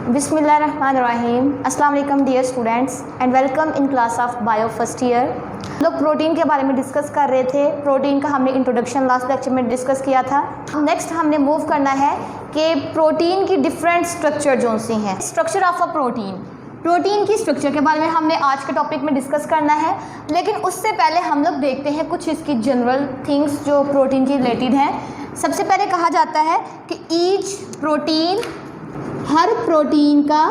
बिस्मिल्लाहिर्रहमानिर्रहीम। अस्सलाम वालेकुम dear students and welcome in class of bio first year. लोग प्रोटीन के बारे में डिस्कस कर रहे थे। प्रोटीन का हमने इंट्रोडक्शन लास्ट लेक्चर में डिस्कस किया था। नेक्स्ट हमने मूव करना है कि प्रोटीन की डिफरेंट स्ट्रक्चर जो सी हैं, स्ट्रक्चर ऑफ अ प्रोटीन की स्ट्रक्चर के बारे में हमने आज के टॉपिक में डिस्कस करना है। लेकिन उससे पहले हम लोग देखते हैं कुछ इसकी जनरल थिंग्स जो प्रोटीन की रिलेटेड हैं। सबसे पहले कहा जाता है कि ईच प्रोटीन, हर प्रोटीन का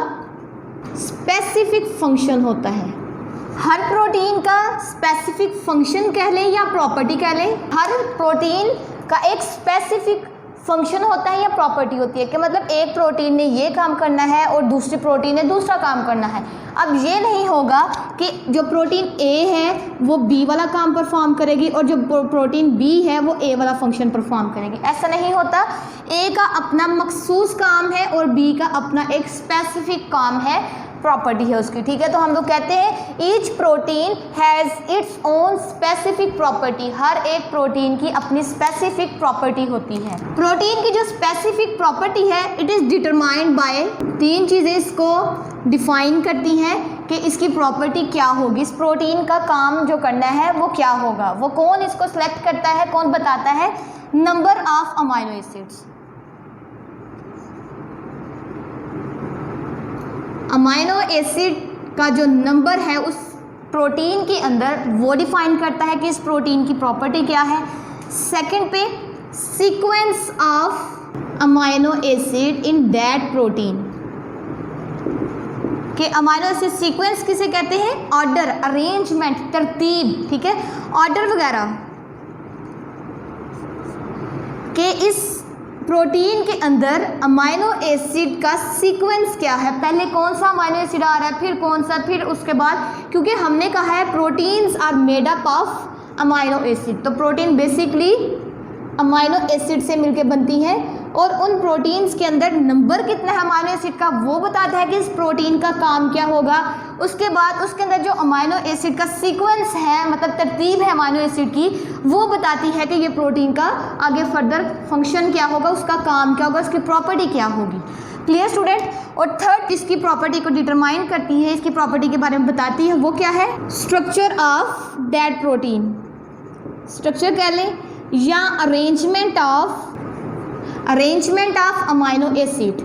स्पेसिफिक फंक्शन होता है। हर प्रोटीन का स्पेसिफिक फंक्शन कह लें या प्रॉपर्टी कह लें, हर प्रोटीन का एक स्पेसिफिक फंक्शन होता है या प्रॉपर्टी होती है कि मतलब एक प्रोटीन ने ये काम करना है और दूसरी प्रोटीन ने दूसरा काम करना है। अब ये नहीं होगा कि जो प्रोटीन ए है वो बी वाला काम परफॉर्म करेगी और जो प्रोटीन बी है वो ए वाला फंक्शन परफॉर्म करेगी। ऐसा नहीं होता। ए का अपना मखसूस काम है और बी का अपना एक स्पेसिफिक काम है, प्रॉपर्टी है उसकी। ठीक है, तो हम लोग कहते हैं each protein has its own specific property. हर एक प्रोटीन की अपनी स्पेसिफिक प्रॉपर्टी होती है। प्रोटीन की जो स्पेसिफिक प्रॉपर्टी है इट इज़ डिटरमाइंड बाय, तीन चीज़ें इसको डिफाइन करती हैं कि इसकी प्रॉपर्टी क्या होगी, इस प्रोटीन का काम जो करना है वो क्या होगा। वो कौन इसको सिलेक्ट करता है, कौन बताता है? Number of amino acids. Amino acid का जो नंबर है उस प्रोटीन के अंदर वो डिफाइन करता है कि इस प्रोटीन की प्रॉपर्टी क्या है। सेकंड पे sequence of amino acid in that protein, कि अमाइनो एसिड सीक्वेंस किसे कहते हैं? ऑर्डर, अरेंजमेंट, तरतीब। ठीक है, ऑर्डर वगैरह के इस प्रोटीन के अंदर अमाइनो एसिड का सीक्वेंस क्या है, पहले कौन सा अमाइनो एसिड आ रहा है, फिर कौन सा, फिर उसके बाद, क्योंकि हमने कहा है proteins are made up of amino acid, तो प्रोटीन बेसिकली अमाइनो एसिड से मिलकर बनती हैं और उन प्रोटीन्स के अंदर नंबर कितना है अमाइनो एसिड का वो बताता है कि इस प्रोटीन का काम क्या होगा। उसके बाद उसके अंदर जो अमाइनो एसिड का सीक्वेंस है, मतलब तरतीब है अमाइनो एसिड की, वो बताती है कि ये प्रोटीन का आगे फर्दर फंक्शन क्या होगा, उसका काम क्या होगा, उसकी प्रॉपर्टी क्या होगी। Clear student? और थर्ड इसकी प्रॉपर्टी को डिटरमाइन करती है, इसकी प्रॉपर्टी के बारे में बताती है, वो क्या है? Structure of that protein. Structure कह लें या arrangement of amino acid.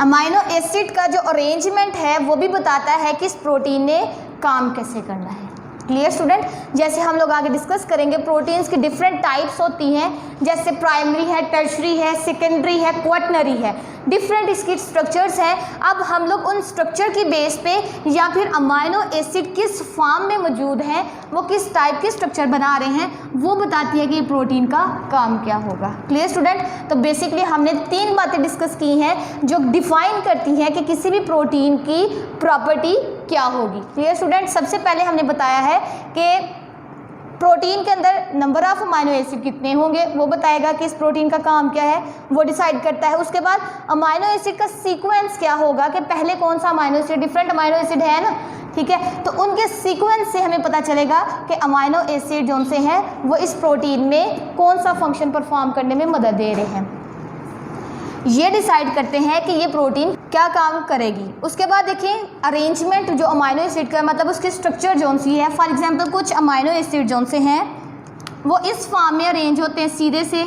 Amino acid का जो अरेंजमेंट है वो भी बताता है कि इस प्रोटीन ने काम कैसे करना है। Clear student? जैसे हम लोग आगे डिस्कस करेंगे, प्रोटीन्स की डिफरेंट टाइप्स होती हैं, जैसे प्राइमरी है, टर्शरी है, सेकेंडरी है, क्वाटनरी है, डिफरेंट इसकी स्ट्रक्चर्स हैं। अब हम लोग उन स्ट्रक्चर की बेस पे या फिर अमाइनो एसिड किस फॉर्म में मौजूद हैं, वो किस टाइप के स्ट्रक्चर बना रहे हैं, वो बताती है कि प्रोटीन का काम क्या होगा। Clear student? तो बेसिकली हमने तीन बातें डिस्कस की हैं जो डिफाइन करती हैं कि किसी भी प्रोटीन की प्रॉपर्टी क्या होगी। Clear student? सबसे पहले हमने बताया है कि प्रोटीन के अंदर नंबर ऑफ अमाइनो एसिड कितने होंगे वो बताएगा कि इस प्रोटीन का काम क्या है, वो डिसाइड करता है। उसके बाद अमाइनो एसिड का सीक्वेंस क्या होगा कि पहले कौन सा amino acid, different amino acid है ना, ठीक है, तो उनके सीक्वेंस से हमें पता चलेगा कि अमाइनो एसिड जो से हैं वो इस प्रोटीन में कौन सा फंक्शन परफॉर्म करने में मदद दे रहे हैं। ये डिसाइड करते हैं कि ये प्रोटीन क्या काम करेगी। उसके बाद देखिए अरेंजमेंट जो अमाइनो एसिड का, मतलब उसकी स्ट्रक्चर जोन सी है। फॉर एग्जांपल कुछ अमाइनो एसिड जोन से हैं वो इस फॉर्म में अरेंज होते हैं सीधे से,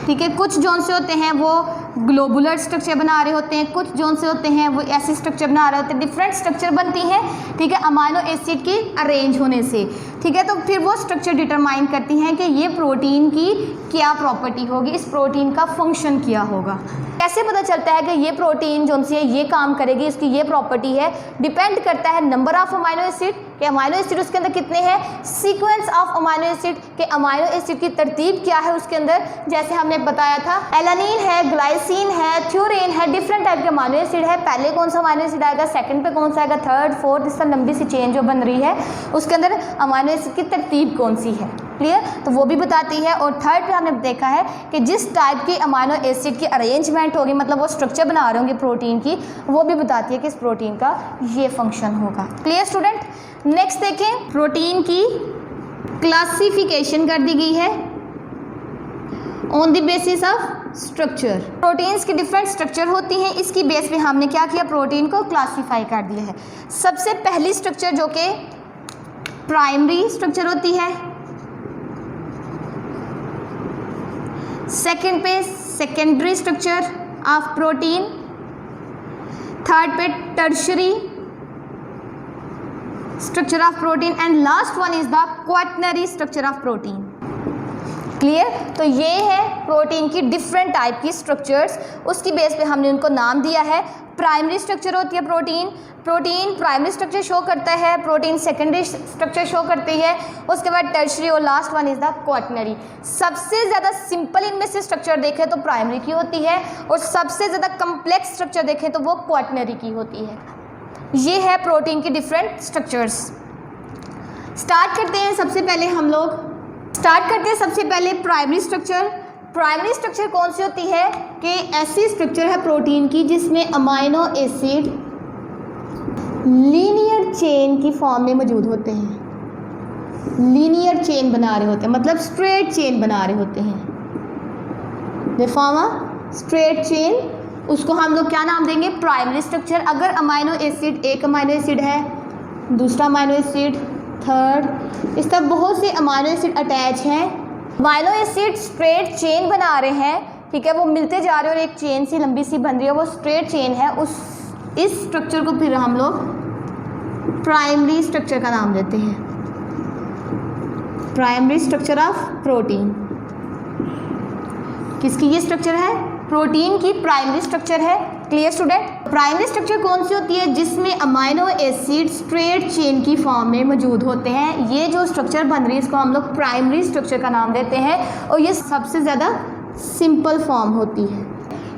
ठीक है। कुछ जोन से होते हैं वो ग्लोबुलर स्ट्रक्चर बना रहे होते हैं, कुछ जोन से होते हैं वो ऐसे स्ट्रक्चर बना रहे होते हैं। डिफरेंट स्ट्रक्चर बनती हैं, ठीक है, अमाइनो एसिड की अरेंज होने से, ठीक है। तो फिर वो स्ट्रक्चर डिटरमाइन करती हैं कि ये प्रोटीन की क्या प्रॉपर्टी होगी, इस प्रोटीन का फंक्शन क्या होगा। कैसे पता चलता है कि ये प्रोटीन जो सी है ये काम करेगी, इसकी ये प्रॉपर्टी है? डिपेंड करता है नंबर ऑफ अमाइनो एसिड, कि अमाइनो एसिड उसके अंदर कितने हैं, सीक्वेंस ऑफ अमाइनो एसिड, के अमाइनो एसिड की तरतीब क्या है उसके अंदर। जैसे हमने बताया था एलानिन है, ग्लाइसिन है, थ्योरीन है, डिफरेंट टाइप के अमाइनो एसिड है। पहले कौन सा अमाइनो एसिड आएगा, सेकंड पे कौन सा आएगा, थर्ड, फोर्थ, इस तरह लंबी सी चेन जो बन रही है उसके अंदर अमाइनो एसिड की तरतीब कौन सी है। क्लियर? तो वो भी बताती है। और थर्ड पे हमने देखा है कि जिस टाइप की अमाइनो एसिड की अरेंजमेंट होगी, मतलब वो स्ट्रक्चर बना रहे होंगे प्रोटीन की, वो भी बताती है कि इस प्रोटीन का ये फंक्शन होगा। Clear student? नेक्स्ट देखें, प्रोटीन की क्लासिफिकेशन कर दी गई है। On the basis of structure. Proteins की डिफरेंट स्ट्रक्चर होती हैं, इसकी बेस पे हमने क्या किया, प्रोटीन को क्लासीफाई कर दिया है। सबसे पहली स्ट्रक्चर जो कि प्राइमरी स्ट्रक्चर होती है, सेकंड पे secondary structure of protein, third पे tertiary structure of protein and last one is the quaternary structure of protein. Clear? तो ये है प्रोटीन की डिफरेंट टाइप की स्ट्रक्चर्स, उसकी बेस पे हमने उनको नाम दिया है। प्राइमरी स्ट्रक्चर होती है protein, protein primary structure show करता है, प्रोटीन सेकेंडरी स्ट्रक्चर शो करती है, उसके बाद टर्शरी और last one is the quaternary. सबसे ज़्यादा सिंपल इनमें से स्ट्रक्चर देखें तो प्राइमरी की होती है और सबसे ज़्यादा कम्प्लेक्स स्ट्रक्चर देखें तो वो क्वाटरनरी की होती है। ये है प्रोटीन की डिफरेंट स्ट्रक्चर्स। स्टार्ट करते हैं सबसे पहले हम लोग सबसे पहले प्राइमरी स्ट्रक्चर। प्राइमरी स्ट्रक्चर कौन सी होती है कि ऐसी स्ट्रक्चर है प्रोटीन की जिसमें अमाइनो एसिड लीनियर चेन की फॉर्म में मौजूद होते हैं। लीनियर चेन बना रहे होते हैं, मतलब स्ट्रेट चेन बना रहे होते हैं। They form a straight chain, उसको हम लोग क्या नाम देंगे, प्राइमरी स्ट्रक्चर। अगर अमाइनो एसिड, एक अमाइनो एसिड है, दूसरा अमाइनो एसिड, थर्ड, इस तरह बहुत से अमाइनो एसिड अटैच हैं। अमाइनो एसिड स्ट्रेट चेन बना रहे हैं, ठीक है, वो मिलते जा रहे हैं और एक चेन सी लंबी सी बन रही है, वो स्ट्रेट चेन है। इस स्ट्रक्चर को फिर हम लोग प्राइमरी स्ट्रक्चर का नाम देते हैं, प्राइमरी स्ट्रक्चर ऑफ प्रोटीन। किसकी ये स्ट्रक्चर है, प्रोटीन की प्राइमरी स्ट्रक्चर है। Clear student? प्राइमरी स्ट्रक्चर कौन सी होती है, जिसमें अमाइनो एसिड स्ट्रेट चेन की फॉर्म में मौजूद होते हैं। ये जो स्ट्रक्चर बन रही है इसको हम लोग प्राइमरी स्ट्रक्चर का नाम देते हैं और ये सबसे ज़्यादा सिंपल फॉर्म होती है।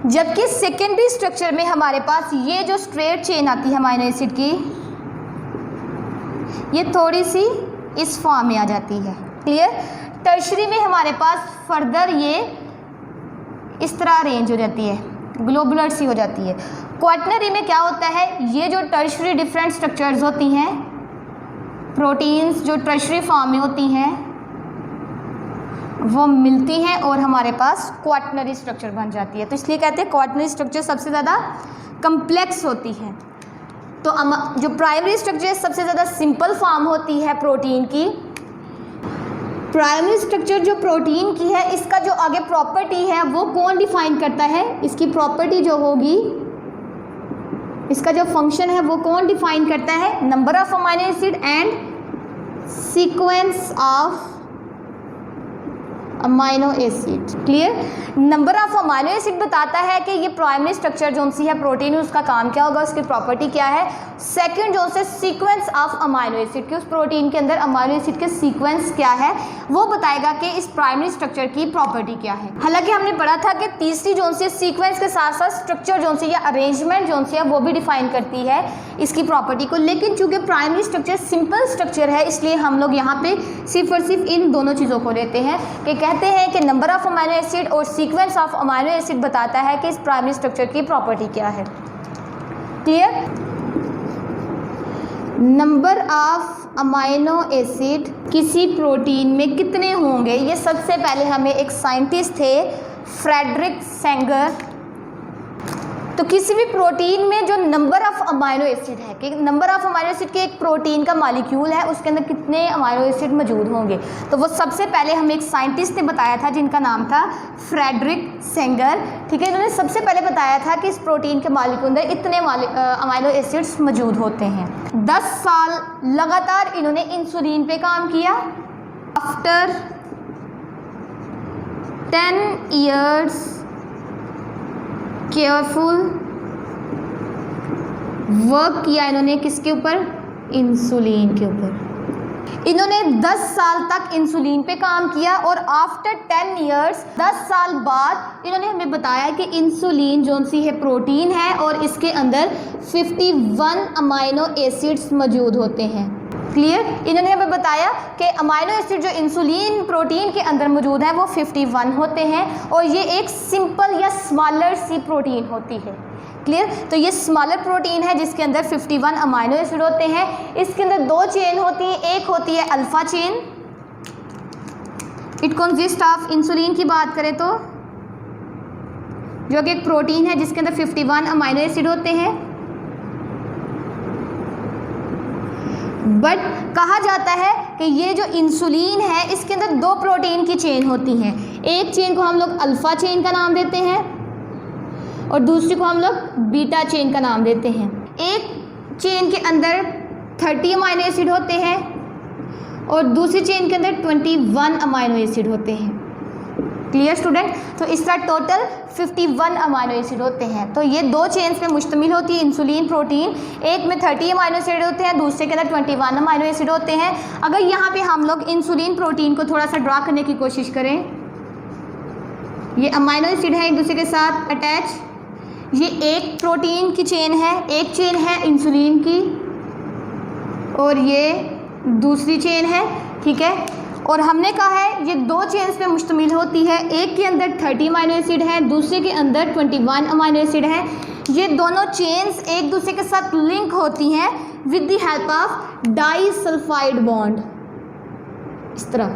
जबकि सेकेंडरी स्ट्रक्चर में हमारे पास ये जो स्ट्रेट चेन आती है अमाइनो एसिड की, ये थोड़ी सी इस फॉर्म में आ जाती है। क्लियर? टर्शरी में हमारे पास फर्दर ये इस तरह अरेंज हो जाती है, ग्लोबुलर सी हो जाती है। क्वाटरनरी में क्या होता है, ये जो टर्शरी डिफरेंट स्ट्रक्चर्स होती हैं, प्रोटीन्स जो टर्शरी फॉर्म में होती हैं वो मिलती हैं और हमारे पास क्वाटरनरी स्ट्रक्चर बन जाती है। तो इसलिए कहते हैं क्वाटरनरी स्ट्रक्चर सबसे ज़्यादा कम्प्लेक्स होती है। तो जो प्राइमरी स्ट्रक्चर सबसे ज़्यादा सिंपल फॉर्म होती है प्रोटीन की। प्राइमरी स्ट्रक्चर जो प्रोटीन की है, इसका जो आगे प्रॉपर्टी है वो कौन डिफाइन करता है, इसकी प्रॉपर्टी जो होगी, इसका जो फंक्शन है वो कौन डिफाइन करता है, number of amino acid and sequence of amino acid. Clear? Number of amino acid बताता है कि ये प्राइमरी स्ट्रक्चर जो सी है प्रोटीन, उसका काम क्या होगा, उसकी प्रॉपर्टी क्या है। सेकंड जो से सीक्वेंस ऑफ अमाइनो एसिड, कि उस प्रोटीन के अंदर अमाइनो एसिड के सीक्वेंस क्या है वो बताएगा कि इस प्राइमरी स्ट्रक्चर की प्रॉपर्टी क्या है। हालांकि हमने पढ़ा था कि तीसरी जो सी सीक्वेंस के साथ साथ स्ट्रक्चर जो सी या अरेंजमेंट जो सी है वो भी डिफाइन करती है इसकी प्रॉपर्टी को। लेकिन चूंकि प्राइमरी स्ट्रक्चर सिंपल स्ट्रक्चर है, इसलिए हम लोग यहाँ पे सिर्फ और सिर्फ इन दोनों चीज़ों को लेते हैं कि कहते हैं कि नंबर ऑफ अमाइनो एसिड और सीक्वेंस ऑफ अमाइनो एसिड बताता है कि इस प्राइमरी स्ट्रक्चर की प्रॉपर्टी क्या है। Clear? Number of amino acid किसी प्रोटीन में कितने होंगे, ये सबसे पहले हमें एक साइंटिस्ट थे फ्रेडरिक सेंगर, तो किसी भी प्रोटीन में जो नंबर ऑफ अमाइनो एसिड है, कि नंबर ऑफ अमाइनो एसिड के एक प्रोटीन का मॉलिक्यूल है उसके अंदर कितने अमाइनो एसिड मौजूद होंगे, तो वो सबसे पहले हमें एक साइंटिस्ट ने बताया था जिनका नाम था फ्रेडरिक सेंगर। ठीक है, इन्होंने सबसे पहले बताया था कि इस प्रोटीन के मॉलिक्यूल अंदर इतने अमाइनो एसिड्स मौजूद होते हैं। 10 साल लगातार इन्होंने इंसुलिन पे काम किया। आफ्टर 10 years केयरफुल वर्क किया इन्होंने, किसके ऊपर, इंसुलिन के ऊपर। इन्होंने 10 साल तक इंसुलिन पे काम किया और आफ्टर 10 years 10 साल बाद इन्होंने हमें बताया कि इंसुलिन जो सी है प्रोटीन है और इसके अंदर 51 अमाइनो एसिड्स मौजूद होते हैं। क्लियर? इन्होंने हमें बताया कि अमाइनो एसिड जो इंसुलिन प्रोटीन के अंदर मौजूद है वो 51 होते हैं और ये एक सिंपल या स्मॉलर सी प्रोटीन होती है। क्लियर? तो ये स्मॉलर प्रोटीन है जिसके अंदर 51 अमाइनो एसिड होते हैं। इसके अंदर 2 चेन होती हैं, एक होती है alpha chain, it consist of, insulin की बात करें तो जो कि एक प्रोटीन है जिसके अंदर 51 अमाइनो एसिड होते हैं। बट कहा जाता है कि ये जो इंसुलिन है इसके अंदर दो प्रोटीन की चेन होती हैं। एक चेन को हम लोग अल्फ़ा चेन का नाम देते हैं और दूसरी को हम लोग बीटा चेन का नाम देते हैं। एक चेन के अंदर 30 अमाइनो एसिड होते हैं और दूसरी चेन के अंदर 21 अमाइनो एसिड होते हैं। Clear student? तो इस तरह टोटल 51 अमाइनो एसिड होते हैं। तो ये दो चेन्स पे मुश्तमिल होती है इंसुलिन प्रोटीन। एक में 30 अमाइनो एसिड होते हैं, दूसरे के अंदर 21 अमाइनो एसिड होते हैं। अगर यहाँ पे हम लोग इंसुलिन प्रोटीन को थोड़ा सा ड्रा करने की कोशिश करें, ये अमाइनो एसिड है एक दूसरे के साथ अटैच, ये एक प्रोटीन की चेन है, एक चेन है इंसुलिन की और ये दूसरी चेन है, ठीक है। और हमने कहा है ये दो चेन्स पे मुश्तमिल होती है। एक के अंदर 30 अमाइनो एसिड है, दूसरे के अंदर 21 अमाइनो एसिड है। ये दोनों चेन्स एक दूसरे के साथ लिंक होती हैं with the help of disulphide bond. इस तरह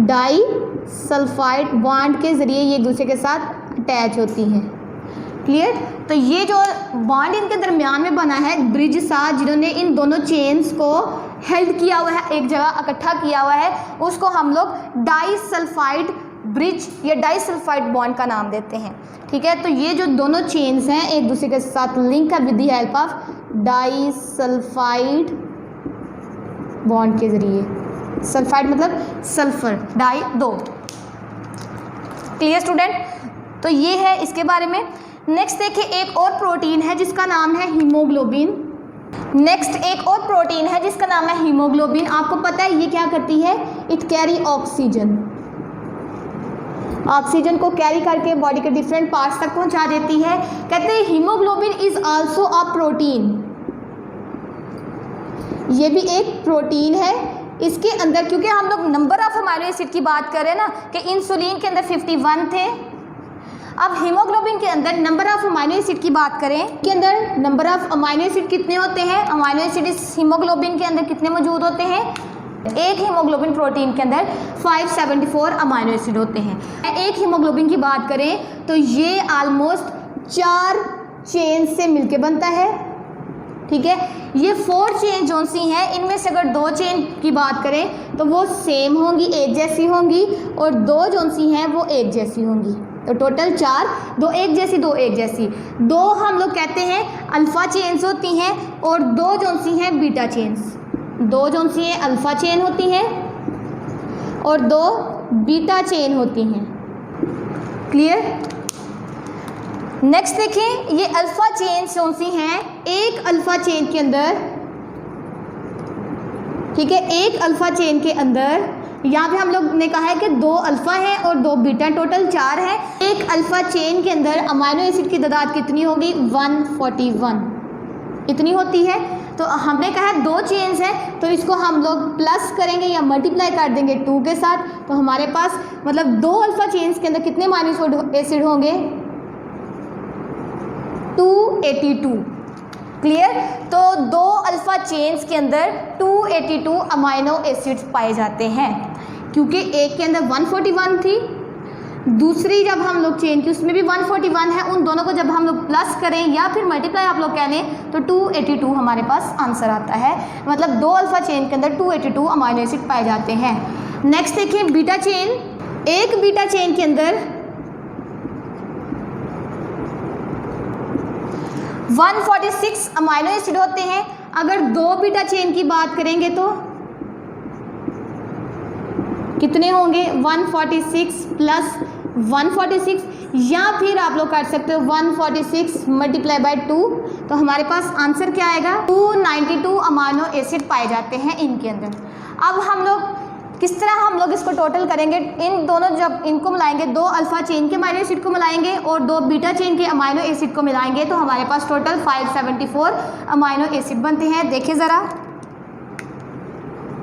डाइसल्फाइड बॉन्ड के ज़रिए ये एक दूसरे के साथ अटैच होती हैं। क्लियर? तो ये जो बॉन्ड इनके दरमियान में बना है, ब्रिज सा जिन्होंने इन दोनों चेन्स को हेल्ड किया हुआ है, एक जगह इकट्ठा किया हुआ है, उसको हम लोग डाइसल्फाइड ब्रिज या डाइसल्फाइड बॉन्ड का नाम देते हैं। ठीक है, तो ये जो दोनों चेन्स हैं एक दूसरे के साथ लिंक है with the help of disulphide bond के ज़रिए। सल्फाइड मतलब सल्फर, डाई दो। Clear student? तो ये है इसके बारे में। नेक्स्ट देखिए, एक और प्रोटीन है जिसका नाम है हीमोग्लोबिन। नेक्स्ट एक और प्रोटीन है जिसका नाम है हीमोग्लोबिन। आपको पता है ये क्या करती है? It carry oxygen. ऑक्सीजन को कैरी करके बॉडी के डिफरेंट पार्ट्स तक पहुंचा देती है। कहते हैं haemoglobin is also a protein. ये भी एक प्रोटीन है। इसके अंदर, क्योंकि हम लोग नंबर ऑफ अमाइनो एसिड की बात करें ना, कि इंसुलिन के अंदर 51 थे, अब हीमोग्लोबिन के अंदर नंबर ऑफ अमाइनो एसिड की बात करें, के अंदर नंबर ऑफ अमाइनो एसिड कितने होते हैं? अमाइनो एसिड इस हीमोग्लोबिन के अंदर कितने मौजूद होते हैं? एक हीमोग्लोबिन प्रोटीन के अंदर 574 अमाइनो एसिड होते हैं। एक हीमोग्लोबिन की बात करें तो ये ऑलमोस्ट 4 चेन से मिलके बनता है। ठीक है, ये 4 चेन जो सी हैं, इनमें से अगर 2 चेन की बात करें तो वो सेम होंगी, एक जैसी होंगी, और 2 जो सी हैं वो एक जैसी होंगी। तो टोटल 4, 2 एक जैसी, 2 एक जैसी। 2 हम लोग कहते हैं अल्फ़ा चेन्स होती हैं और 2 जो सी हैं बीटा चेन्स। 2 जो सी हैं अल्फ़ा चेन होती हैं और 2 बीटा चेन होती हैं। क्लियर? नेक्स्ट देखें, ये अल्फ़ा चेन जो सी हैं, एक अल्फ़ा चेन के अंदर, ठीक है, एक अल्फ़ा चेन के अंदर यहाँ पे हम लोग ने कहा है कि 2 अल्फ़ा हैं और 2 बीटा, टोटल 4 हैं। एक अल्फ़ा चेन के अंदर अमाइनो एसिड की तादाद कितनी होगी? 141 इतनी होती है। तो हमने कहा है 2 चेन्स हैं, तो इसको हम लोग प्लस करेंगे या मल्टीप्लाई कर देंगे 2 के साथ, तो हमारे पास मतलब 2 अल्फ़ा चेन्स के अंदर कितने अमाइनो एसिड होंगे? 282। क्लियर? तो 2 अल्फ़ा चेन्स के अंदर 282 अमाइनो एसिड्स पाए जाते हैं, क्योंकि एक के अंदर 141 थी, दूसरी जब हम लोग चेन की उसमें भी 141 है। उन दोनों को जब हम लोग प्लस करें या फिर मल्टीप्लाई आप लोग कह लें तो 282 हमारे पास आंसर आता है। मतलब 2 अल्फ़ा चेन के अंदर 282 अमाइनो एसिड पाए जाते हैं। नेक्स्ट देखिए बीटा चेन। एक बीटा चेन के अंदर 146 अमाइनो एसिड होते हैं। अगर 2 बीटा चेन की बात करेंगे तो कितने होंगे? 146 प्लस 146, या फिर आप लोग कर सकते हो 146 मल्टीप्लाई बाय 2, तो हमारे पास आंसर क्या आएगा? 292 अमाइनो एसिड पाए जाते हैं इनके अंदर। अब हम लोग किस तरह हम लोग इसको टोटल करेंगे? इन दोनों जब इनको मिलाएंगे, 2 अल्फ़ा चेन के अमाइनो एसिड को मिलाएंगे और 2 बीटा चेन के अमाइनो एसिड को मिलाएंगे, तो हमारे पास टोटल 574 अमाइनो एसिड बनते हैं। देखिए ज़रा,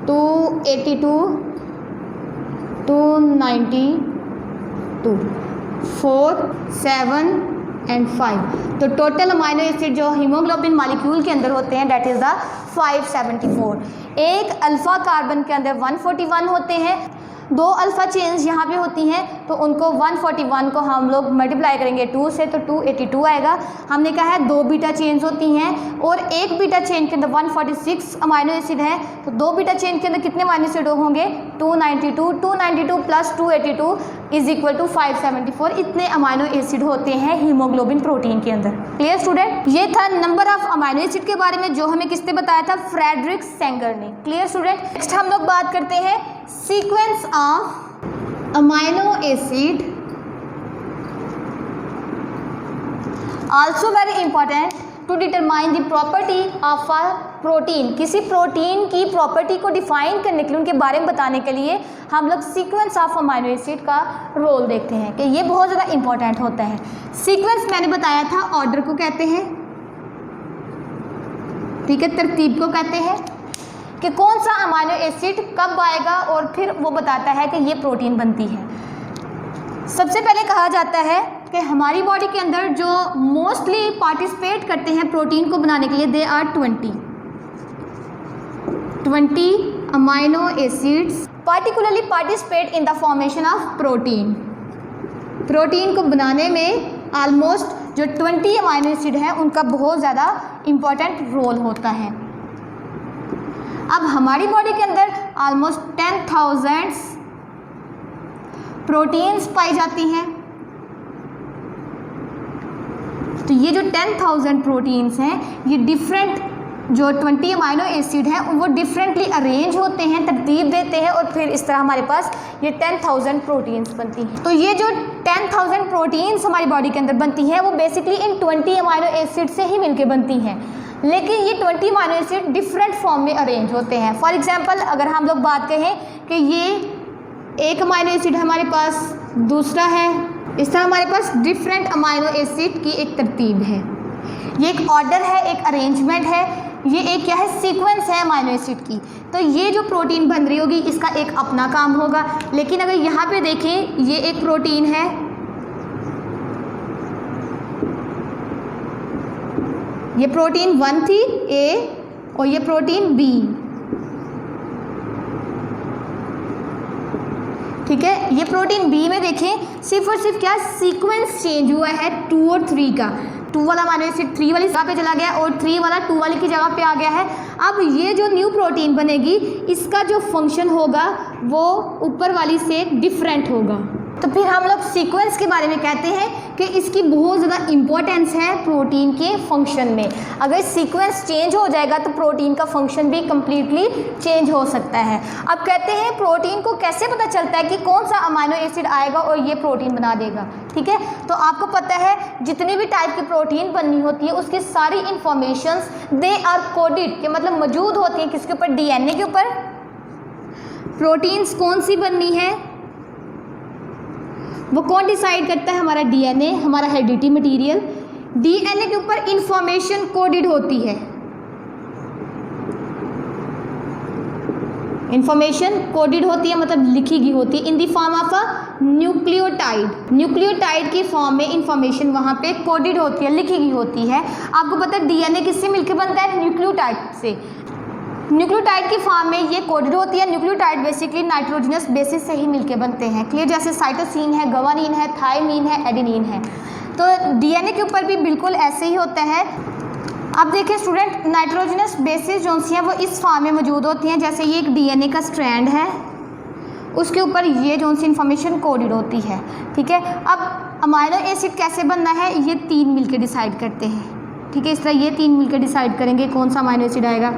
282, 292, 4, 7 एंड 5, तो टोटल अमाइनो एसिड जो हीमोग्लोबिन मॉलिक्यूल के अंदर होते हैं दैट इज़ द 574। एक अल्फ़ा कार्बन के अंदर 141 होते हैं, 2 अल्फ़ा चेन्स यहाँ पे होती हैं, तो उनको 141 को हम लोग मल्टीप्लाई करेंगे 2 से तो 282 आएगा। हमने कहा है 2 बीटा चेन्स होती हैं और एक बीटा चेन के अंदर 146 अमाइनो एसिड है, तो 2 बीटा चेन के अंदर कितने अमाइनो एसिड होंगे 292 प्लस 282 इज इक्वल टू 574। इतने अमाइनो एसिड होते हैं हीमोग्लोबिन प्रोटीन के अंदर। Clear student? ये था नंबर ऑफ अमाइनो एसिड के बारे में जो हमें किसने बताया था, फ्रेडरिक सेंगर ने। Clear student? नेक्स्ट हम लोग बात करते हैं sequence of amino acid, also very important to determine the property of a protein. किसी प्रोटीन की प्रॉपर्टी को डिफाइन करने के लिए, उनके बारे में बताने के लिए हम लोग सीक्वेंस ऑफ अमाइनो एसिड का रोल देखते हैं कि ये बहुत ज़्यादा इंपॉर्टेंट होता है। सीक्वेंस मैंने बताया था ऑर्डर को कहते हैं, ठीक है, तरतीब को कहते हैं कि कौन सा अमाइनो एसिड कब आएगा और फिर वो बताता है कि ये प्रोटीन बनती है। सबसे पहले कहा जाता है कि हमारी बॉडी के अंदर जो मोस्टली पार्टिसिपेट करते हैं प्रोटीन को बनाने के लिए, they are 20 amino acids particularly participate in the formation of protein. Protein को बनाने में ऑलमोस्ट जो 20 अमाइनो एसिड हैं उनका बहुत ज़्यादा इम्पॉर्टेंट रोल होता है। अब हमारी बॉडी के अंदर ऑलमोस्ट 10,000 प्रोटीन्स पाई जाती हैं। तो ये जो 10,000 प्रोटीन्स हैं, ये डिफरेंट जो 20 अमाइनो एसिड हैं वो डिफरेंटली अरेंज होते हैं, तरतीब देते हैं और फिर इस तरह हमारे पास ये 10,000 प्रोटीन्स बनती हैं। तो ये जो 10,000 प्रोटीन्स हमारी बॉडी के अंदर बनती हैं वो बेसिकली इन 20 अमाइनो एसिड से ही मिलके बनती हैं, लेकिन ये 20 अमाइनो एसिड डिफरेंट फॉर्म में अरेंज होते हैं। फॉर एग्जांपल अगर हम लोग बात करें कि ये एक अमाइनो एसिड हमारे पास, दूसरा है, इस तरह हमारे पास डिफरेंट अमाइनो एसिड की एक तरतीब है। ये एक ऑर्डर है, एक अरेंजमेंट है, ये एक क्या है, सीक्वेंस है अमाइनो एसिड की। तो ये जो प्रोटीन बन रही होगी इसका एक अपना काम होगा। लेकिन अगर यहाँ पे देखें, ये एक प्रोटीन है, ये प्रोटीन 1 थी ए और ये प्रोटीन बी, ठीक है। ये प्रोटीन बी में देखें सिर्फ और सिर्फ क्या सीक्वेंस चेंज हुआ है 2 और 3 का। 2 वाला अमाइनो एसिड 3 वाली जगह पे चला गया और 3 वाला 2 वाली की जगह पे आ गया है। अब ये जो न्यू प्रोटीन बनेगी इसका जो फंक्शन होगा वो ऊपर वाली से डिफरेंट होगा। तो फिर हम लोग सीक्वेंस के बारे में कहते हैं कि इसकी बहुत ज़्यादा इम्पोर्टेंस है प्रोटीन के फंक्शन में। अगर सीक्वेंस चेंज हो जाएगा तो प्रोटीन का फंक्शन भी कम्प्लीटली चेंज हो सकता है। अब कहते हैं प्रोटीन को कैसे पता चलता है कि कौन सा अमाइनो एसिड आएगा और ये प्रोटीन बना देगा, ठीक है। तो आपको पता है जितनी भी टाइप की प्रोटीन बननी होती है उसकी सारी इंफॉर्मेशंस दे आर कोडेड, के मतलब मौजूद होती हैं किसके ऊपर, डीएनए के ऊपर। प्रोटीन्स कौन सी बननी है वो कौन डिसाइड करता है, हमारा डीएनए, हमारा हेरिडिटी मटेरियल। डीएनए के ऊपर इंफॉर्मेशन कोडेड होती है, इंफॉर्मेशन कोडेड होती है मतलब लिखी गई होती है in the form of a nucleotide. Nucleotide की फॉर्म में इंफॉर्मेशन वहाँ पे कोडेड होती है, लिखी गई होती है। आपको पता है डीएनए किससे मिलकर बनता है, न्यूक्लियोटाइड से। न्यूक्लियोटाइड की फॉर्म में ये कोडेड होती है। न्यूक्लियोटाइड बेसिकली नाइट्रोजनस बेसिस से ही मिलके बनते हैं, क्लियर। जैसे साइटोसिन है, ग्वानिन है, थायमीन है, एडेनिन है। तो डीएनए के ऊपर भी बिल्कुल ऐसे ही होता है। अब देखिए स्टूडेंट, नाइट्रोजनस बेसिस जो सी हैं वो इस फॉर्म में मौजूद होती हैं। जैसे ये एक डीएनए का स्ट्रैंड है, उसके ऊपर ये जो सी इन्फॉर्मेशन कोडेड होती है, ठीक है। अब अमाइनो एसिड कैसे बनना है, ये 3 मिलकर डिसाइड करते हैं, ठीक है। इस तरह ये 3 मिलकर डिसाइड करेंगे कौन सा अमाइनो एसिड आएगा।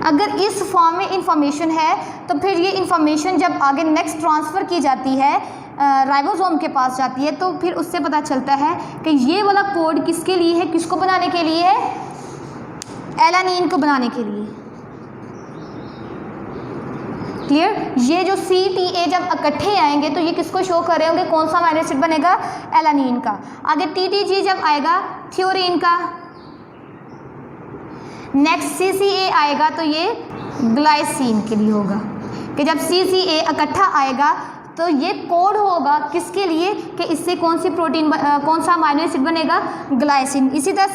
अगर इस फॉर्म में इंफॉर्मेशन है तो फिर ये इंफॉर्मेशन जब आगे नेक्स्ट ट्रांसफ़र की जाती है राइबोसोम के पास जाती है तो फिर उससे पता चलता है कि ये वाला कोड किसके लिए है, किसको बनाने के लिए है, एलानिन को बनाने के लिए, क्लियर। ये जो CTA जब इकट्ठे आएंगे तो ये किसको शो कर रहे होंगे, कौन सा अमाइनो एसिड बनेगा, एलानिन का। आगे TTG जब आएगा थ्योरीन का, नेक्स्ट CCA आएगा तो ये ग्लाइसिन के लिए होगा कि जब CCA इकट्ठा आएगा तो ये कोड होगा किसके लिए कि इससे कौन सी प्रोटीन कौन सा अमाइनो एसिड बनेगा, ग्लाइसिन। इसी तरह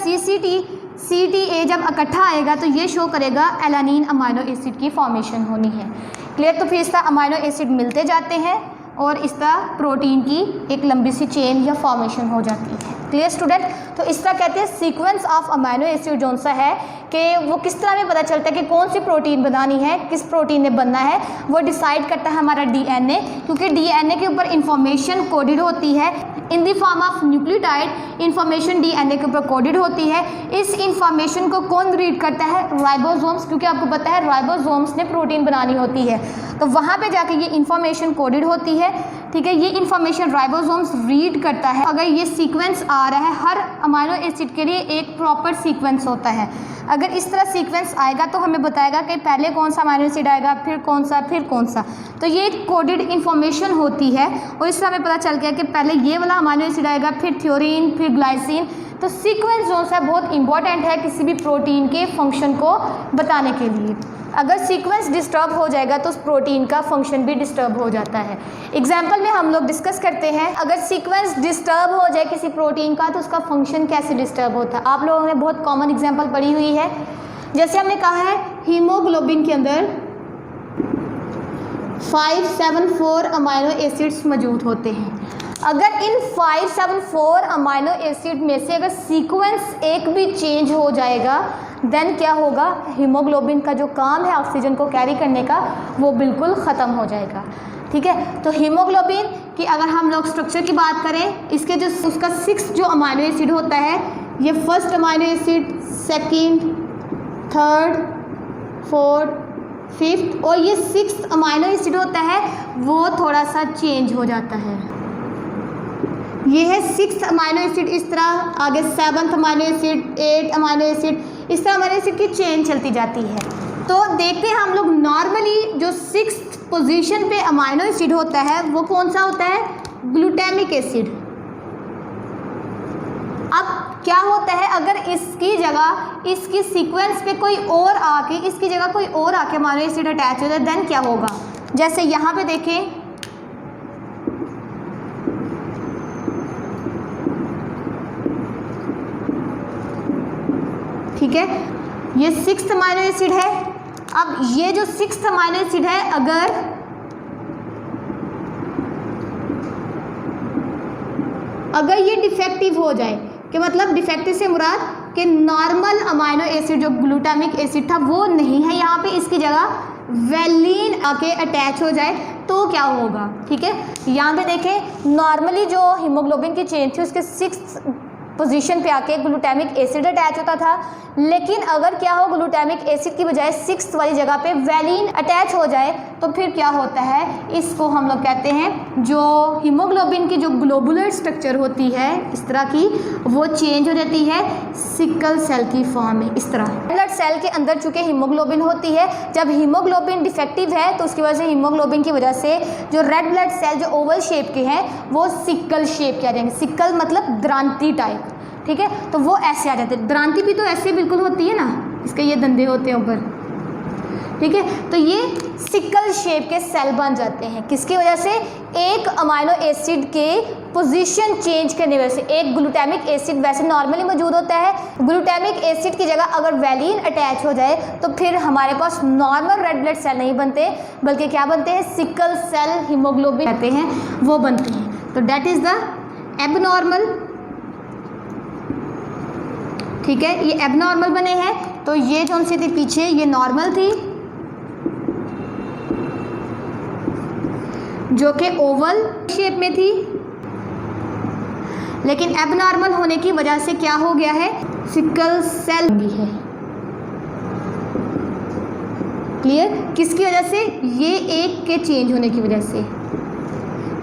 CTA जब इकट्ठा आएगा तो ये शो करेगा एलानिन अमाइनो एसिड की फॉर्मेशन होनी है। क्लियर। तो फिर इस तरह अमाइनो एसिड मिलते जाते हैं और इस तरह प्रोटीन की एक लंबी सी चेन या फॉर्मेशन हो जाती है। Clear student. तो इस तरह कहते हैं सीक्वेंस ऑफ अमाइनो एसिड जो सा है कि वो किस तरह में पता चलता है कि कौन सी प्रोटीन बनानी है, किस प्रोटीन ने बनना है, वो डिसाइड करता है हमारा DNA, क्योंकि DNA के ऊपर इंफॉर्मेशन कोडेड होती है in the form of nucleotide. Information DNA के ऊपर कोडेड होती है। इस इंफॉर्मेशन को कौन रीड करता है, राइबोसोम्स, क्योंकि आपको पता है राइबोसोम्स ने प्रोटीन बनानी होती है, तो वहाँ पे जाके ये इंफॉर्मेशन कोडेड होती है। ठीक है, ये इंफॉर्मेशन राइबोसोम्स रीड करता है। अगर ये सीक्वेंस आ रहा है, हर अमाइनो एसिड के लिए एक प्रॉपर सीक्वेंस होता है। अगर इस तरह सीक्वेंस आएगा तो हमें बताएगा कि पहले कौन सा अमाइनो एसिड आएगा, फिर कौन सा, फिर कौन सा। तो ये एक कोडेड इन्फॉर्मेशन होती है और इस तरह हमें पता चल गया कि पहले ये वाला अमाइनो एसिड आएगा, फिर थ्योरीन, फिर ग्लाइसिन। तो सीक्वेंस जो है बहुत इंपॉर्टेंट है किसी भी प्रोटीन के फंक्शन को बताने के लिए। अगर सीक्वेंस डिस्टर्ब हो जाएगा तो उस प्रोटीन का फंक्शन भी डिस्टर्ब हो जाता है। एग्जाम्पल में हम लोग डिस्कस करते हैं, अगर सीक्वेंस डिस्टर्ब हो जाए किसी प्रोटीन का तो उसका फंक्शन कैसे डिस्टर्ब होता है। आप लोगों ने बहुत कॉमन एग्जाम्पल पढ़ी हुई है। जैसे हमने कहा है हीमोग्लोबिन के अंदर 574 अमाइनो एसिड्स मौजूद होते हैं। अगर इन 574 अमाइनो एसिड में से अगर सीक्वेंस एक भी चेंज हो जाएगा देन क्या होगा, हीमोग्लोबिन का जो काम है ऑक्सीजन को कैरी करने का वो बिल्कुल ख़त्म हो जाएगा। ठीक है, तो हीमोग्लोबिन की अगर हम लोग स्ट्रक्चर की बात करें, इसके जो उसका 6 जो अमाइनो एसिड होता है, ये first amino acid, second, third, fourth, fifth, और ये 6th अमाइनो एसिड होता है वो थोड़ा सा चेंज हो जाता है। ये है 6th अमाइनो एसिड, इस तरह आगे 7th amino acid, 8th amino acid, इस तरह अमाइनो एसिड की चेन चलती जाती है। तो देखते हैं हम लोग नॉर्मली जो 6th पोजीशन पे अमाइनो एसिड होता है वो कौन सा होता है, ग्लूटामिक एसिड। अब क्या होता है, अगर इसकी जगह इसकी सीक्वेंस पे कोई और आके, इसकी जगह कोई और आके अमाइनो एसिड अटैच हो जाए देन क्या होगा। जैसे यहाँ पे देखें, ठीक है, ये 6th अमाइनो एसिड है। अब ये जो 6th अमाइनो एसिड है अगर ये डिफेक्टिव हो जाए, कि मतलब डिफेक्टिव से मुराद कि नॉर्मल अमाइनो एसिड जो ग्लूटामिक एसिड था वो नहीं है, यहाँ पे इसकी जगह वेलिन आके अटैच हो जाए तो क्या होगा। ठीक है, यहाँ पे देखें नॉर्मली जो हीमोग्लोबिन की चेन थी उसके 6th पोजीशन पे आके ग्लूटामिक एसिड अटैच होता था, लेकिन अगर क्या हो ग्लूटामिक एसिड की बजाय 6th वाली जगह पे वेलिन अटैच हो जाए तो फिर क्या होता है, इसको हम लोग कहते हैं जो हीमोग्लोबिन की जो ग्लोबुलर स्ट्रक्चर होती है इस तरह की वो चेंज हो जाती है सिकल सेल की फॉर्म में। इस तरह ब्लड सेल के अंदर चूँकि हीमोग्लोबिन होती है, जब हीमोग्लोबिन डिफेक्टिव है तो उसकी वजह से हीमोग्लोबिन की वजह से जो रेड ब्लड सेल जो ओवल शेप के हैं वो सिकल शेप के आ जाएंगे। सिकल मतलब द्रांति टाइप। ठीक है, तो वो ऐसे आ जाते हैं। द्रांति भी तो ऐसे बिल्कुल होती है ना, इसके ये दंदे होते हैं ऊपर। ठीक है, तो ये सिकल शेप के सेल बन जाते हैं किसकी वजह से, एक अमाइनो एसिड के पोजीशन चेंज करने की वजह से। एक ग्लूटामिक एसिड वैसे नॉर्मली मौजूद होता है, ग्लूटामिक एसिड की जगह अगर वेलिन अटैच हो जाए तो फिर हमारे पास नॉर्मल रेड ब्लड सेल नहीं बनते, बल्कि क्या बनते हैं, सिकल सेल हीमोग्लोबिन कहते हैं वो बनते हैं। तो डेट इज़ द एबनॉर्मल। ठीक है, ये एबनॉर्मल बने हैं, तो ये जो सी थी पीछे ये नॉर्मल थी जो कि ओवल शेप में थी, लेकिन एबनॉर्मल होने की वजह से क्या हो गया है, सिकल सेल भी है। क्लियर, किसकी वजह से, ये एक के चेंज होने की वजह से।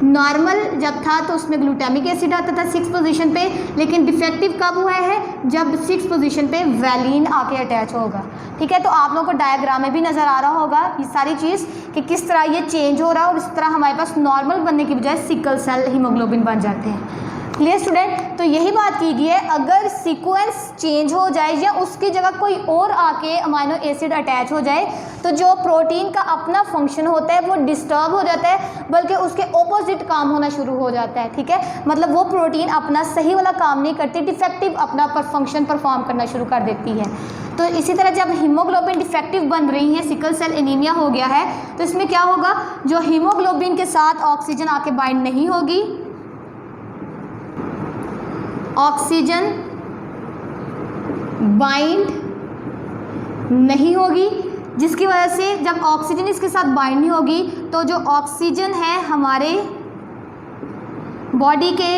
नॉर्मल जब था तो उसमें ग्लूटामिक एसिड आता था 6th पोजीशन पे, लेकिन डिफेक्टिव कब हुआ है, जब 6th पोजीशन पे वेलिन आके अटैच होगा। ठीक है, तो आप लोगों को डायग्राम में भी नज़र आ रहा होगा ये सारी चीज़ कि किस तरह ये चेंज हो रहा है और इस तरह हमारे पास नॉर्मल बनने की बजाय सिकल सेल हीमोग्लोबिन बन जाते हैं। Clear student. तो यही बात की गई है, अगर सीक्वेंस चेंज हो जाए या उसकी जगह कोई और आके अमाइनो एसिड अटैच हो जाए तो जो प्रोटीन का अपना फंक्शन होता है वो डिस्टर्ब हो जाता है, बल्कि उसके ऑपोजिट काम होना शुरू हो जाता है। ठीक है, मतलब वो प्रोटीन अपना सही वाला काम नहीं करती, डिफेक्टिव अपना फंक्शन परफॉर्म करना शुरू कर देती है। तो इसी तरह जब हीमोग्लोबिन डिफेक्टिव बन रही है, सिकल सेल एनीमिया हो गया है, तो इसमें क्या होगा, जो हीमोग्लोबिन के साथ ऑक्सीजन आके बाइंड नहीं होगी, ऑक्सीजन बाइंड नहीं होगी, जिसकी वजह से जब ऑक्सीजन इसके साथ बाइंड नहीं होगी तो जो ऑक्सीजन है हमारे बॉडी के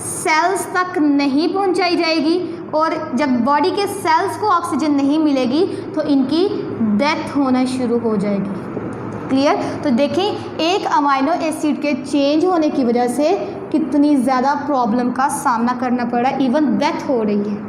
सेल्स तक नहीं पहुंचाई जाएगी, और जब बॉडी के सेल्स को ऑक्सीजन नहीं मिलेगी तो इनकी डेथ होना शुरू हो जाएगी। क्लियर। तो देखें, एक अमाइनो एसिड के चेंज होने की वजह से कितनी ज़्यादा प्रॉब्लम का सामना करना पड़ रहा है, इवन डेथ हो रही है।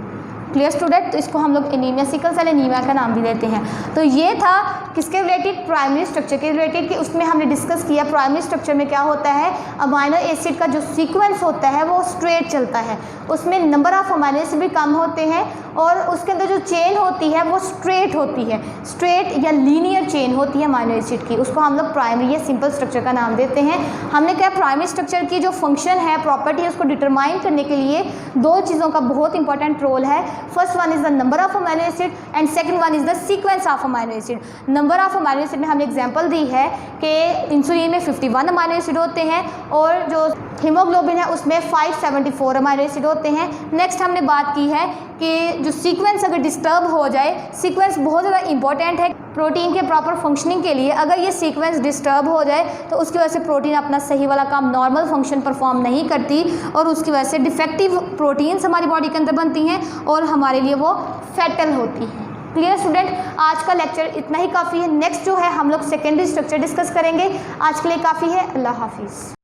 Clear student. तो इसको हम लोग एनीमिया, सिकल सेल एनीमिया का नाम भी देते हैं। तो ये था किसके रिलेटेड, प्राइमरी स्ट्रक्चर के रिलेटेड, कि उसमें हमने डिस्कस किया प्राइमरी स्ट्रक्चर में क्या होता है, अमाइनो एसिड का जो सीक्वेंस होता है वो स्ट्रेट चलता है, उसमें नंबर ऑफ अमाइनो एसिड भी कम होते हैं और उसके अंदर जो चेन होती है वो स्ट्रेट होती है, स्ट्रेट या लीनियर चेन होती है अमाइनो एसिड की, उसको हम लोग प्राइमरी या सिंपल स्ट्रक्चर का नाम देते हैं। हमने क्या, प्राइमरी स्ट्रक्चर की जो फंक्शन है, प्रॉपर्टी है, उसको डिटरमाइन करने के लिए दो चीज़ों का बहुत इंपॉर्टेंट रोल है। First one is the number of amino acid and second one is the sequence of amino acid. Number of amino acid में हमने एग्जांपल दी है कि इंसुलिन में 51 अमाइनो एसिड होते हैं और जो हीमोग्लोबिन है उसमें 574 अमाइनो एसिड होते हैं। नेक्स्ट हमने बात की है कि जो सीक्वेंस अगर डिस्टर्ब हो जाए, सीक्वेंस बहुत ज़्यादा इंपॉर्टेंट है प्रोटीन के प्रॉपर फंक्शनिंग के लिए, अगर ये सीक्वेंस डिस्टर्ब हो जाए तो उसकी वजह से प्रोटीन अपना सही वाला काम, नॉर्मल फंक्शन परफॉर्म नहीं करती और उसकी वजह से डिफेक्टिव प्रोटीन्स हमारी बॉडी के अंदर बनती हैं और हमारे लिए वो फैटल होती हैं। Clear student. आज का लेक्चर इतना ही काफ़ी है। नेक्स्ट जो है हम लोग सेकेंडरी स्ट्रक्चर डिस्कस करेंगे। आज के लिए काफ़ी है। अल्लाह हाफिज़।